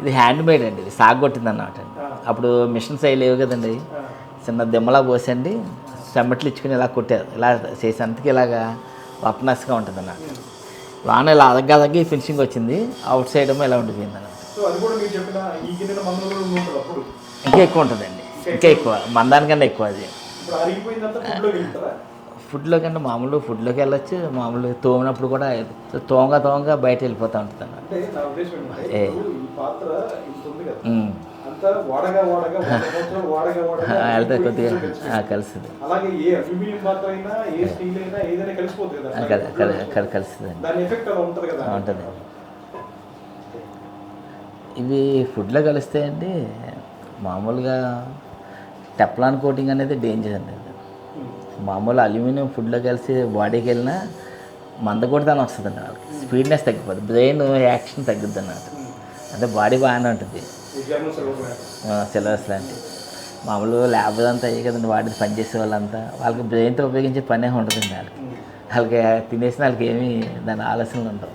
ఇది hand made అండి, ఇది సాగొట్టింది అన్నమాట అండి. అప్పుడు మిషన్స్ అవి లేవు కదండి, చిన్న దిమ్మలా పోసండి చెమ్మట్లు ఇచ్చుకుని ఇలా కొట్టారు, ఇలా చేసేందుకు ఇలాగా వపనస్గా ఉంటుంది అన్నమాట. వాన ఇలా అదగ్గ ఫినిషింగ్ వచ్చింది, అవుట్ సైడ్ ఏమో ఇలా ఉండిపోయింది అన్నమాట. ఇంకా ఎక్కువ ఉంటుందండి, ఇంకా ఎక్కువ మందానికన్నా ఎక్కువ అది. ఫుడ్లో కన్నా మామూలు ఫుడ్లోకి వెళ్ళొచ్చు, మామూలు తోమినప్పుడు కూడా తోంగా బయట వెళ్ళిపోతూ ఉంటుంది అన్నమాట. వెళ్తే కొద్దిగా కలుస్తుంది, కలుస్తుంది ఉంటుంది. ఇవి ఫుడ్లో కలుస్తాయండి. మామూలుగా టెఫ్లాన్ కోటింగ్ అనేది డేంజర్ అండి. మామూలు అల్యూమినియం ఫుడ్లో కలిసి బాడీకి వెళ్ళినా మందకొడితనం వస్తుంది అండి, వాళ్ళకి స్పీడ్నెస్ తగ్గిపోతుంది, బ్రెయిన్ యాక్షన్ తగ్గుద్ది అన్నమాట. అంటే బాడీ బాగానే ఉంటుంది. సిలబస్ లాంటివి మామూలు ల్యాబ్ అంతా అయ్యి కదండి, వాడిని పనిచేసే వాళ్ళంతా వాళ్ళకి బ్రెయిన్తో ఉపయోగించే పనే ఉండదండి. వాళ్ళకి తినేసిన వాళ్ళకి ఏమీ దాని ఆలోచనలు ఉండవు.